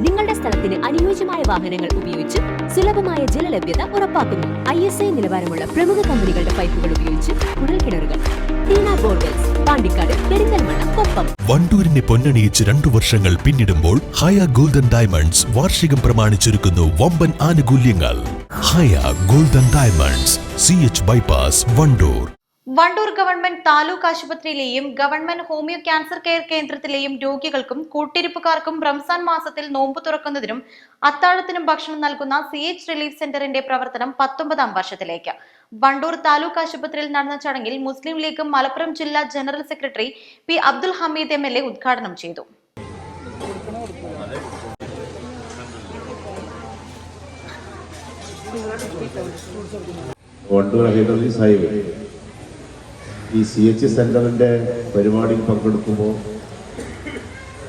നിങ്ങളുടെ സ്ഥലത്തിന് അനുയോജ്യമായ വാഹനങ്ങൾ ഉപയോഗിച്ച് സുലഭമായ ജലലഭ്യത ഉറപ്പാക്കുന്നു. ISI നിലവാരമുള്ള പ്രമുഖ കമ്പനികളുടെ പൈപ്പുകൾ ഉപയോഗിച്ച് കുഴൽക്കിണറുകൾ. ടീന ബോർവെൽസ്, പാണ്ടിക്കാട്, പെരിന്തൽമണ്ണ, കൊപ്പം. വണ്ടൂരിനെ പൊന്നണിയിച്ച് 2 വർഷങ്ങൾ പിന്നിടുമ്പോൾ ഹയ ഗോൾഡൻ ഡയമണ്ട്സ് വാർഷികം പ്രമാണിച്ചൊരുക്കുന്നു വമ്പൻ ആനുകൂല്യങ്ങൾ. Haya golden diamonds, CH bypass, Wandoor. Wandoor government taluk ആശുപത്രിയിലെയും ഗവൺമെന്റ് ഹോമിയോ ക്യാൻസർ കെയർ കേന്ദ്രത്തിലെയും രോഗികൾക്കും കൂട്ടിരിപ്പുകാർക്കും റംസാൻ മാസത്തിൽ നോമ്പ് തുറക്കുന്നതിനും അത്താഴത്തിനും ഭക്ഷണം നൽകുന്ന CH റിലീഫ് സെന്ററിന്റെ പ്രവർത്തനം 19ാം വർഷത്തിലേക്ക്. വണ്ടൂർ താലൂക്ക് ആശുപത്രിയിൽ നടന്ന ചടങ്ങിൽ മുസ്ലിം ലീഗ് മലപ്പുറം ജില്ലാ general secretary P. Abdul Hamid MLA ഉദ്ഘാടനം ചെയ്തു. ഈ CH സെന്ററിന്റെ പരിപാടിയിൽ പങ്കെടുക്കുമ്പോൾ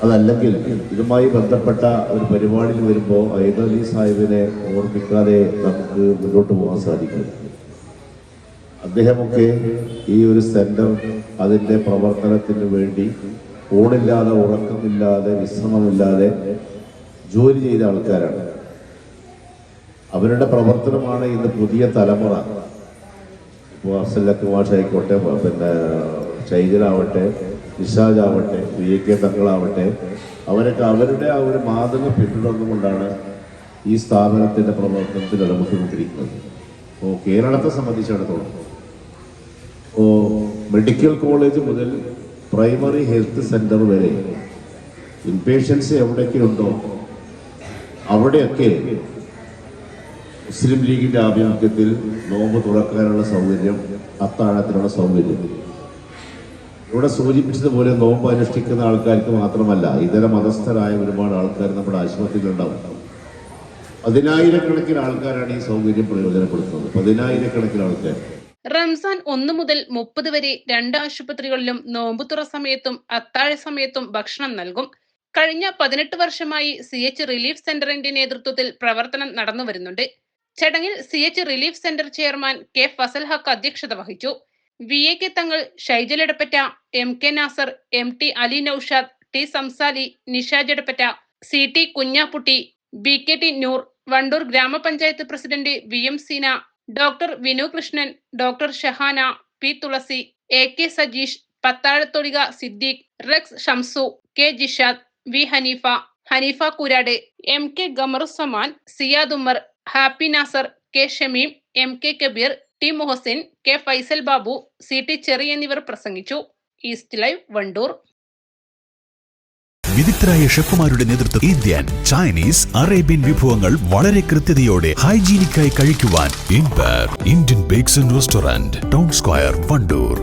അതല്ലെങ്കിൽ ഇതുമായി ബന്ധപ്പെട്ട ഒരു പരിപാടിയിൽ വരുമ്പോൾ ഹൈദരലി സാഹിബിനെ ഓർമ്മിക്കാതെ നമുക്ക് മുന്നോട്ട് പോകാൻ സാധിക്കും. അദ്ദേഹമൊക്കെ ഈ ഒരു സെന്റർ അതിൻ്റെ പ്രവർത്തനത്തിന് വേണ്ടി ഊണില്ലാതെ ഉറക്കമില്ലാതെ വിശ്രമമില്ലാതെ ജോലി ചെയ്ത ആൾക്കാരാണ്. അവരുടെ പ്രവർത്തനമാണ് ഇന്ന് പുതിയ തലമുറ. ഇപ്പോൾ അഫ്സലക്ക് മാഷായിക്കോട്ടെ, പിന്നെ ഷൈജലാവട്ടെ, നിഷാജാവട്ടെ, VK തങ്ങളാവട്ടെ, അവരൊക്കെ അവരുടെ ആ ഒരു മാതൃക പിന്തുടർന്നുകൊണ്ടാണ് ഈ സ്ഥാപനത്തിൻ്റെ പ്രവർത്തനത്തിൽ ഇടപെട്ടുകൊണ്ടിരിക്കുന്നത്. അപ്പോൾ കേരളത്തെ സംബന്ധിച്ചിടത്തോളം മെഡിക്കൽ കോളേജ് മുതൽ പ്രൈമറി ഹെൽത്ത് സെൻ്റർ വരെ ഇൻപേഷ്യൻസ് എവിടെയൊക്കെ ഉണ്ടോ അവിടെയൊക്കെ മുസ്ലിം ലീഗിന്റെ ആഭിമുഖ്യത്തിൽ നോമ്പ് തുറക്കാനുള്ള സൗകര്യം, അത്താഴത്തിനുള്ള സൗകര്യം. ഇവിടെ സൂചിപ്പിച്ചതുപോലെ നോമ്പ് അനുഷ്ഠിക്കുന്ന ആൾക്കാർക്ക് മാത്രമല്ല, ഇതര മതസ്ഥരായ ഒരുപാട് ആൾക്കാർ നമ്മുടെ ആശുപത്രിയിലുണ്ടാവും. 10,000-കണക്കിന് ആൾക്കാരാണ് ഈ സൗകര്യം പ്രയോജനപ്പെടുത്തുന്നത്. 10,000-കണക്കിന് ആൾക്കാർ. റംസാൻ 1 മുതൽ 30 വരെ 2 ആശുപത്രികളിലും നോമ്പുതുറ സമയത്തും അത്താഴ സമയത്തും ഭക്ഷണം നൽകും. കഴിഞ്ഞ 18 വർഷമായി CH റിലീഫ് സെന്ററിന്റെ നേതൃത്വത്തിൽ പ്രവർത്തനം നടന്നു വരുന്നുണ്ട്. ചടങ്ങിൽ CH relief centre chairman K. Fazal Haq അധ്യക്ഷത വഹിച്ചു. VK തങ്ങൾ, Shaijal Edappatta, MK Nasar, MT Ali Naushad, T. Samsali, Nishaj Edappatta, CT Kunhapputty, BKT Noor, Wandoor ഗ്രാമപഞ്ചായത്ത് president VM Seena, doctor Vinu Krishnan, doctor Shahana, P. Thulasi, AK Sajeesh, Pathazhathodika Siddique, Rex Shamsu, K. Jishad, V. Haneefa Koorad, MK Gamaruzzaman, Siyad Umar, Happy Nasar, K. Shameem, MK Kabeer, T. Muhsin, K. Faisal Babu, CT Cherry എന്നിവർ പ്രസംഗിച്ചു. East Live, Wandoor. വിദഗ്ധരായ ഷെഫുമാരുടെ നേതൃത്വം ഇന്ത്യൻ, ചൈനീസ്, അറേബ്യൻ വിഭവങ്ങൾ വളരെ കൃത്യതയോടെ ഹൈജീനിക്കായി കഴിക്കുവാൻ Indian bakes and restaurant, town square, Wandoor.